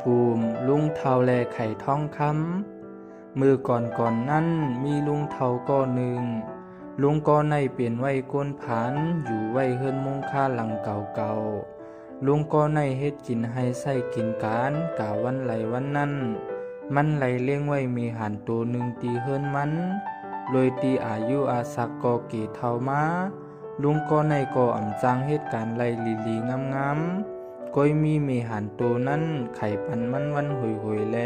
ภูมิลุงเทาแลไข่ทองคำมือก่อนนั้นมีลุงเทาก็หนึ่งลุงก็ในเปลี่ยนไว้ก้นผันอยู่ไว้เฮิรนมุงค่าหลังเก่าลุงก็ในเฮ็ดกินให้ใส่กินการกะวันไหลวันนั้นมันไหลเลี้ยงไว้มีหันตัวหนึ่งตีเฮิรนมันโดยตีอายุอาศักก็เกเท่ามาลุงก็ในก็อ่ำจังเหตุการณ์ไหลลีงามก้อยมีหันตัวนั้นไข่ปันมันวันหวยแล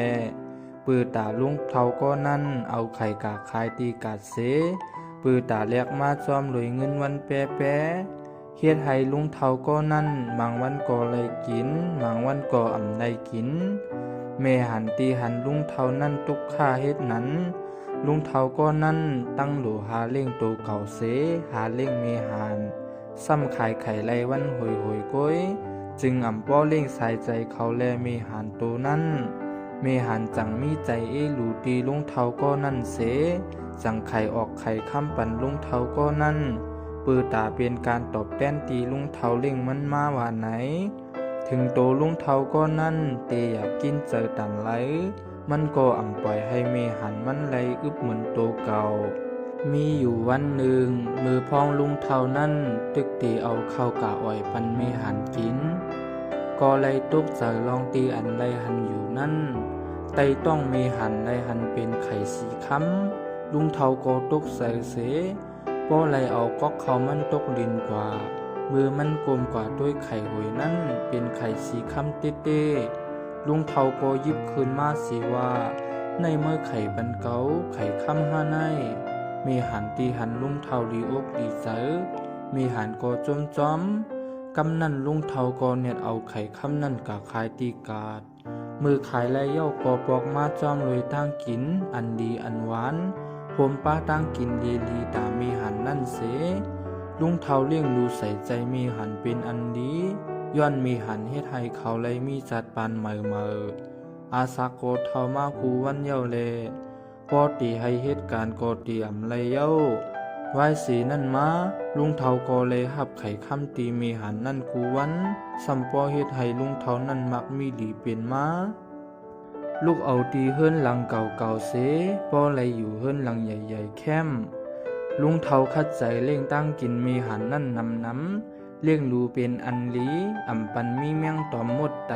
ปือตาลุงเท่าก็นั่นเอาไข่กาคายตีกัดเสปือตาเรียกมาจอมรวยเงินวันแปะเฮ็ดให้ลุงเท่าก็นั่นบางวันก็เลยกินบางวันก็อ่ำได้กินแม่หันตีหันลุงเท่านั่นตุกค่าเฮ็ดนั้นลุงเท่าก็นั่นตั้งหลูหาเล่งตัวเก่าเสหาเล่งเมหันซ้ำขายไข่ไรวันหวยก้อยจึงอ่ำป้อเล่งสายใจเขาแลเมหันตัวนั้นเมหันจังมีใจหลูตีลุงเท่าก็นั่นเสจังไข่ออกไข่ค้ำปันลุงเท่าก็นั่นปือตาเป็นการตอบแต้นตีลุงเท่าเล่งมันมาว่าไหนถึงโตลุงเท่าก็นั่นเตอยากกินเจอตันไหลมันก็อ่ำปล่อยให้เมหันมันไหลอึบเหมือนโตเก่ามีอยู่วันหนึ่งมือพองลุงเท่านั้นตึกตีเอาข้าวกะอ่อยปันเมหันกินก็เลยตุกใจลองตีอันไรหันอยู่นั่นไตต้องเมหันไรหันเป็นไข่สีค้ำลุงเท่าก็ตุกใส่เสป้อไรเอาก๊อกเขามันตกดินกว่ามือมันกลมกว่าด้วยไข่หวยนั่นเป็นไข่สีค้ำเต้ลุงเท่าก็ยิบคืนมาสิว่าในเมื่อไข่บันเกาไข่ค้ำห้าในมีหันตีหันลุงเท่าดีอกดีใจมีหันก็จอมกำนั่นลุงเท่าก็เน็ตเอาไข่ค้ำนั่นกะขายตีกาดมือขายและเย่าก็ปอกมาจอมเลยตั้งกินอันดีอันหวานผมป้าตั้งกินลีตามีหันนั่นเสลุงเท่าเลี้ยงดูใส่ใจมีหันเป็นอันดีย้อนมีหันเฮ็ดให้เขาเลยมีจัดปานเมออาสาโกเท่ามาคูวันเย้าเลพอตีให้เหตุการณ์ก็เตรียมเลยเย้าไว้สีนั่นมาลุงเท่าก็เลยหับไข่ค้ำตีมีหันนั่นคูวันสัมปอเฮ็ดให้ลุงเท่านั่นมักมีดีเป็นมาลูกเอาตีเฮิรนหลังเก่าเสปอเลยอยู่เฮิรนหลังใหญ่ๆแคมลุงเท่าคัดใจเล่งตั้งกินมีหันนั่นน้ำเลี้ยงดูเป็นอันลีอ่ำปันมีเมียงตอมหมดไต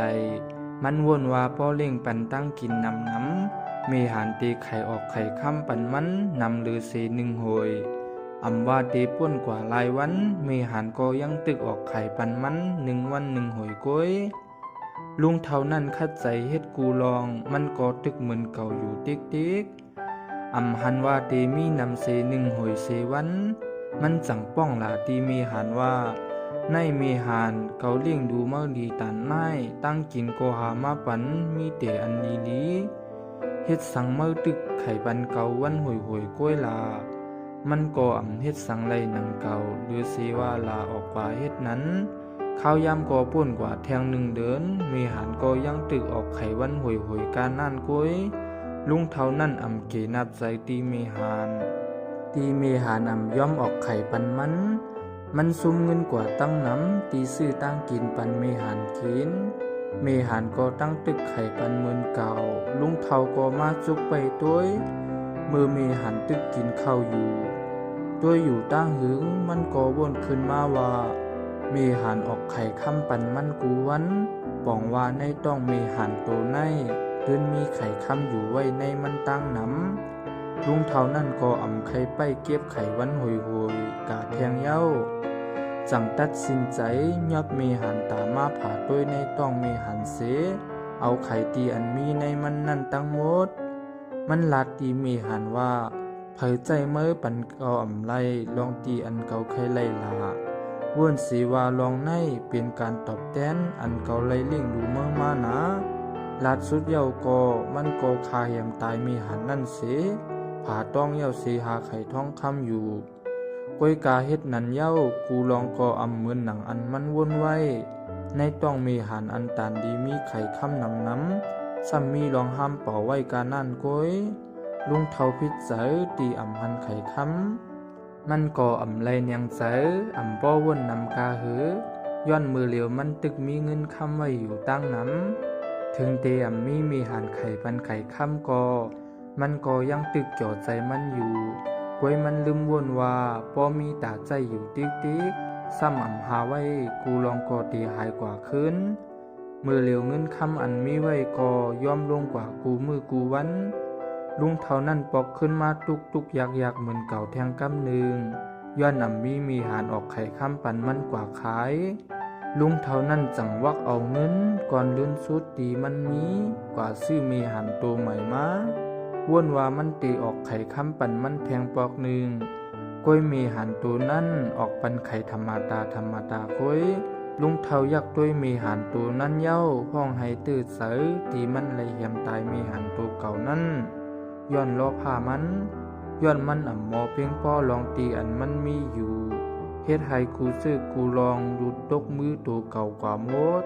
มันวนว่าป้อเล่งปันตั้งกินน้ำมีหันตีไข่ออกไข่ค้ำปันมันนำลือเสหนึ่งหวยอ่ำว่าตีป้นกว่าลายวันมีหันก็ยังตึกออกไข่ปันมัน1 วัน 1 หวยก้อยลุงเท่านั้นคัดใจเฮ็ดกูลองมันก็ตึกเหมือนเก่าอยู่ติ๊กอ่ำหันว่าตีมีนำเส1 หวยเสวันมันจังป้องหลาตีมีหันว่าในมีหานเกาเลี้ยงดูเมื่อดีตันไม้ตั้งกินโกหามาปันมีเตอันดีเฮ็ดสังเมื่อตึกไข่ปันเกาวันหวยก้อยลามันก็อ่ำเฮ็ดสังไรหนังเก่าหรือสีว่าลาออกกว่าเฮ็ดนั้นข้าวยำก็ป่นกว่าแทง1 เดือนมีหานก็ยังตึกออกไข่วันหวยการนั่นก้อยลุงเท่านั่นอ่ำเกนับใจตีมีหานอ่ำย่อมออกไข่ปันมันซุ่มเงินกว่าตั้งน้ำตีซื้อตั้งกินปันเมหันกินเมหันก็ตั้งตึกไข่ปันเหมือนเก่าลุงเท่าก็มาจุกไปด้วยมือเมหันตึกกินข้าวอยู่ด้วยอยู่ตั้งหึงมันก็วนขึ้นมาว่าเมหันออกไข่ค้ำปันมันกูวันป่องว่าในต้องเมหันโตในเดินมีไข่ค้ำอยู่ไว้ในมันตั้งน้ำลุงเท่านั่นก็อ่ำไข่ไปเก็บไข่วันหวยกาแทงเย้าจังตัดสินใจยอบเมหันตามาผ่าด้วยในต้องเมหันเสเอาไข่ตีอันมีในมันนั่นตั้งหมดมันลัดตีเมหันว่าเผยใจเมื่อปันเก่าอ่ำไล่ลองตีอันเก่าไข่ไล่ลาว่นสีว่าลองในเป็นการตอบแทนอันเก่าไล่เลี้ยงดูเมื่อมานะลัดสุดเย้าก็มันก็คาเหี่ยมตายเมหันนั่นเสผ่าต้องเย้าเสหาไข่ทองคำอยู่ก้อยกาเฮ็ดนันเย้ากูลองก็อำเหมือนหนังอันมันวนไว้ในต้องมีหันอันตานดีมีไข่ค้ำน้ำซ้ำมีลองห้ามเป่าไว้กานั่นก้อยลุงเท่าพิษเจอตีอำหันไข่ค้ำมันก็อำไรเนียงเจออำป้อวนนำกาหือย้อนมือเหลียวมันตึกมีเงินค้ำไว้อยู่ตั้งน้ำ ถึงเตอำมีหานไข่ปันไข่ค่ำกอมันก็ยังตึกจ่อใจมันอยู่กวยมันลืมวนว่าป้อมีตาใจอยู่ติ๊กซ้ำหาไว้กูลองก็ตีหายกว่าขึ้นเมื่อเหลียวเงินคำอันมีไว้ก็ยอมลงกว่ากูมือกูวันลุงเท่านั้นปอกขึ้นมาตุกอยากเหมือนเก่าแทงกำหนึ่งย้อนมีหานออกไข่ค่ำปันมันกว่าขายลุงเท่านั้นจังวักเอาเงินก่อนลืนสุดตีมันมีกว่าซื้อมีหานตัวใหม่มาว่นว่ามันตีออกไข่ค่ำปันมันแทงปอกหนึ่งก้อยมีหันตัวนั่นออกปันไข่ธรรมดาก้อยลุงเท่ายักตัวมีหันตัวนั่นเย้าห้องให้ตื่นเสือตีมันเลยเหี่ยมตายมีหันตัวเก่านั่นย้อนล้อผ้ามันย้อนมันอ่ำหมอเพียงพ่อลองตีอันมันมีอยู่เฮ็ดให้กูซื้อกูลองดูดตกมือตัวเก่ากว่าหมด